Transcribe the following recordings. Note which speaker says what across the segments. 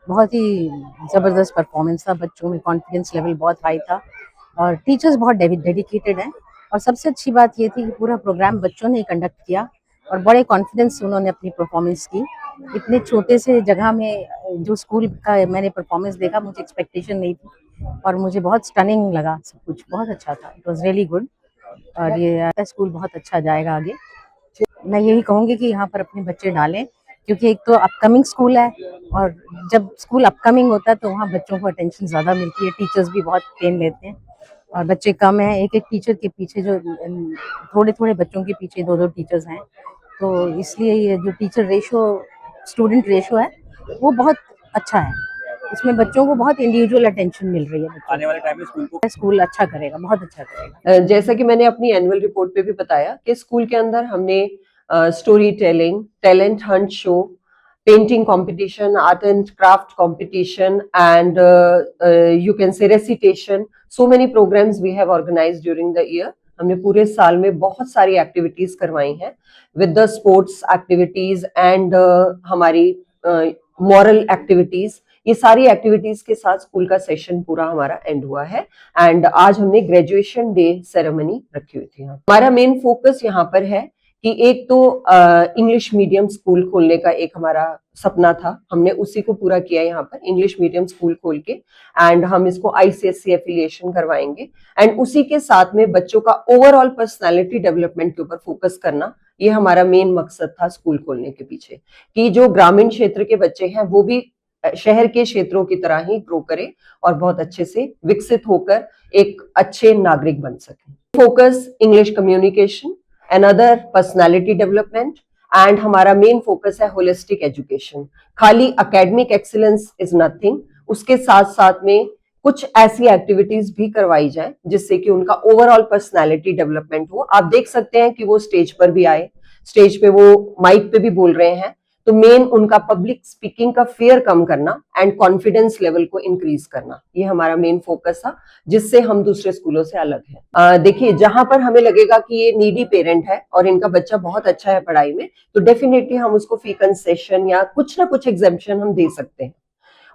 Speaker 1: बहुत ही ज़बरदस्त परफॉर्मेंस था, बच्चों में कॉन्फिडेंस लेवल बहुत हाई था और टीचर्स बहुत डेडिकेटेड हैं। और सबसे अच्छी बात ये थी कि पूरा प्रोग्राम बच्चों ने कंडक्ट किया और बड़े कॉन्फिडेंस से उन्होंने अपनी परफॉर्मेंस की। इतने छोटे से जगह में जो स्कूल का मैंने परफॉर्मेंस देखा, मुझे एक्सपेक्टेशन नहीं थी और मुझे बहुत स्टनिंग लगा, सब कुछ बहुत अच्छा था। इट वाज़ रियली गुड और ये स्कूल बहुत अच्छा जाएगा आगे। मैं यही कहूँगी कि यहाँ पर अपने बच्चे डालें, क्योंकि एक तो अपकमिंग स्कूल है और जब स्कूल अपकमिंग होता है तो वहाँ बच्चों को अटेंशन ज़्यादा मिलती है, टीचर्स भी बहुत पेन लेते हैं और बच्चे कम हैं। एक-एक टीचर के पीछे जो थोड़े-थोड़े बच्चों के पीछे 2-2 टीचर्स हैं, तो इसलिए ये जो टीचर रेशो स्टूडेंट रेशो है, वो बहुत अच्छा है। इसमें बच्चों को बहुत इंडिविजुअल अटेंशन मिल रही है बच्चों आने वाले टाइम में स्कूल अच्छा करेगा, बहुत अच्छा करेगा।
Speaker 2: जैसा कि मैंने अपनी एनुअल रिपोर्ट पे भी बताया कि स्कूल के अंदर हमने story telling, talent hunt show, painting competition, art and craft competition and you can say recitation, so many programmes we have organised during the year. हमने पूरे साल में बहुत सारी एक्टिविटीज करवाई हैं with the sports activities and हमारी moral activities. ये सारी एक्टिविटीज के साथ स्कूल का सेशन पूरा हमारा एंड हुआ है एंड आज हमने ग्रेजुएशन डे सेरेमनी रखी हुई थी। हमारा मेन फोकस यहाँ पर है कि एक तो इंग्लिश मीडियम स्कूल खोलने का एक हमारा सपना था, हमने उसी को पूरा किया यहाँ पर, इंग्लिश मीडियम स्कूल खोल के एंड हम इसको आईसीएसई एफिलिएशन करवाएंगे एंड उसी के साथ में बच्चों का ओवरऑल पर्सनालिटी डेवलपमेंट के ऊपर फोकस करना, ये हमारा मेन मकसद था स्कूल खोलने के पीछे, कि जो ग्रामीण क्षेत्र के बच्चे हैं वो भी शहर के क्षेत्रों की तरह ही ग्रो करें और बहुत अच्छे से विकसित होकर एक अच्छे नागरिक बन सकें। Focus English communication, another personality development and हमारा मेन फोकस है होलिस्टिक एजुकेशन। खाली एकेडमिक एक्सीलेंस इज नथिंग, उसके साथ साथ में कुछ ऐसी एक्टिविटीज भी करवाई जाए जिससे कि उनका ओवरऑल पर्सनालिटी डेवलपमेंट हो। आप देख सकते हैं कि वो स्टेज पर भी आए, स्टेज पे वो माइक पे भी बोल रहे हैं, तो मेन उनका पब्लिक स्पीकिंग का फेयर कम करना एंड कॉन्फिडेंस लेवल को इंक्रीज करना, ये हमारा मेन फोकस था, जिससे हम दूसरे स्कूलों से अलग हैं। देखिए, जहां पर हमें लगेगा कि ये नीडी पेरेंट है और इनका बच्चा बहुत अच्छा है पढ़ाई में, तो डेफिनेटली हम उसको फी कंसेशन या कुछ ना कुछ एग्जेम्पशन हम दे सकते हैं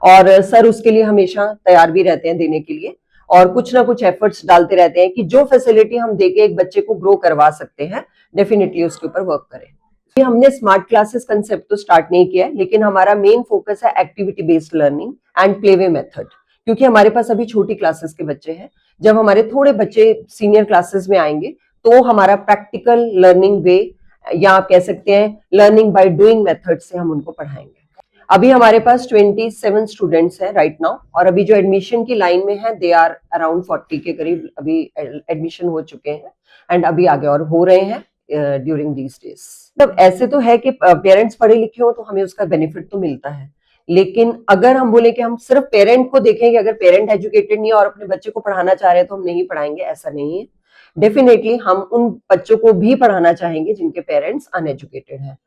Speaker 2: और सर उसके लिए हमेशा तैयार भी रहते हैं देने के लिए और कुछ ना कुछ एफर्ट्स डालते रहते हैं कि जो फैसिलिटी हम देके एक बच्चे को ग्रो करवा सकते हैं, डेफिनेटली उसके ऊपर वर्क करें। हमने स्मार्ट क्लासेस कंसेप्ट तो स्टार्ट नहीं किया है, लेकिन हमारा मेन फोकस है activity based learning and playway method, क्योंकि हमारे पास अभी छोटी क्लासेस के बच्चे हैं। जब हमारे थोड़े बच्चे सीनियर क्लासेस में आएंगे तो हमारा प्रैक्टिकल लर्निंग वे या आप कह सकते हैं लर्निंग बाय डूइंग मेथड से हम उनको पढ़ाएंगे। अभी हमारे पास 27 स्टूडेंट्स हैं राइट नाउ और अभी जो एडमिशन की लाइन में है दे आर अराउंड 40 के करीब अभी एडमिशन हो चुके हैं एंड अभी आगे और हो रहे हैं ड्यूरिंग दीज डेज। मतलब ऐसे तो है कि पेरेंट्स पढ़े लिखे हो तो हमें उसका बेनिफिट तो मिलता है, लेकिन अगर हम बोले कि हम सिर्फ पेरेंट को देखें कि अगर पेरेंट एजुकेटेड नहीं है और अपने बच्चे को पढ़ाना चाह रहे हैं तो हम नहीं पढ़ाएंगे, ऐसा नहीं है। डेफिनेटली हम उन बच्चों को भी पढ़ाना चाहेंगे जिनके पेरेंट्स अनएजुकेटेड हैं।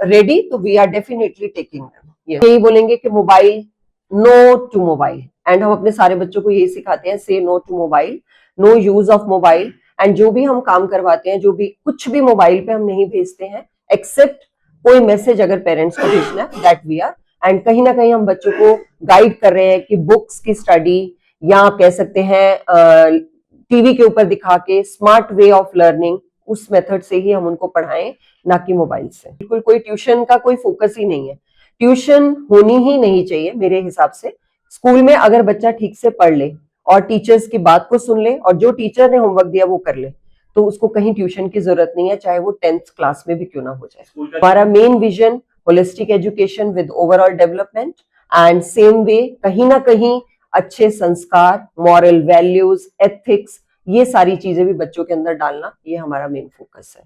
Speaker 2: रेडी तो we are definitely taking them. यही बोलेंगे कि mobile, no to mobile, and हम अपने सारे बच्चों को यही सिखाते हैं, say no to mobile, no use of mobile. And जो भी हम काम करवाते हैं, जो भी कुछ भी मोबाइल पे हम नहीं भेजते हैं एक्सेप्ट कोई मैसेज अगर पेरेंट्स को भेजना है, दैट वी आर। एंड कहीं ना कहीं हम बच्चों को गाइड कर रहे हैं कि बुक्स की स्टडी या आप कह सकते हैं टीवी के ऊपर दिखा के स्मार्ट वे ऑफ लर्निंग, उस मेथड से ही हम उनको पढ़ाएं, ना कि मोबाइल से। बिल्कुल कोई ट्यूशन का कोई फोकस ही नहीं है, ट्यूशन होनी ही नहीं चाहिए मेरे हिसाब से। स्कूल में अगर बच्चा ठीक से पढ़ ले और टीचर्स की बात को सुन ले और जो टीचर ने होमवर्क दिया वो कर ले, तो उसको कहीं ट्यूशन की जरूरत नहीं है, चाहे वो 10th क्लास में भी क्यों ना हो जाए। हमारा main vision holistic education with overall development and same way कहीं ना कहीं अच्छे संस्कार, मॉरल वैल्यूज, एथिक्स, ये सारी चीजें भी बच्चों के अंदर डालना, ये हमारा मेन फोकस है।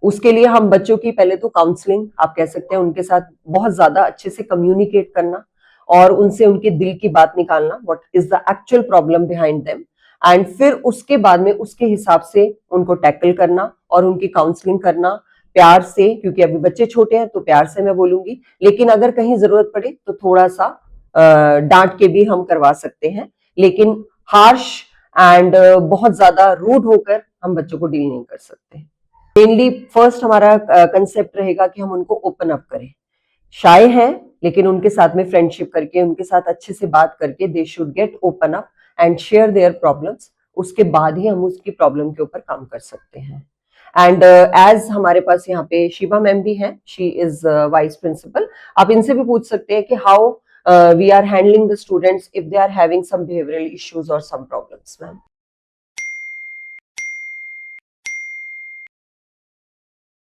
Speaker 2: उसके लिए हम बच्चों की पहले तो काउंसलिंग आप कह सकते हैं, उनके साथ बहुत ज्यादा अच्छे से कम्युनिकेट करना और उनसे उनके दिल की बात निकालना, what is the actual problem behind them, and फिर उसके बाद में उसके हिसाब से उनको टैकल करना और उनकी काउंसलिंग करना प्यार से, क्योंकि अभी बच्चे छोटे हैं तो प्यार से मैं बोलूंगी, लेकिन अगर कहीं जरूरत पड़े तो थोड़ा सा डांट के भी हम करवा सकते हैं, लेकिन हार्श एंड बहुत ज्यादा रूड होकर हम बच्चों को डील नहीं कर सकते। मेनली फर्स्ट हमारा कंसेप्ट रहेगा कि हम उनको ओपन अप करें, शाय हैं, लेकिन उनके साथ में फ्रेंडशिप करके, उनके साथ अच्छे से बात करके they should get open up and share their problems. उसके बाद ही हम उसकी प्रॉब्लम के ऊपर काम कर सकते हैं। एंड एज हमारे पास यहाँ पे शिवा मैम भी हैं, शी इज वाइस प्रिंसिपल, आप इनसे भी पूछ सकते हैं कि how we are handling the students if they are having some behavioural issues और सम प्रॉब्लम्स। मैम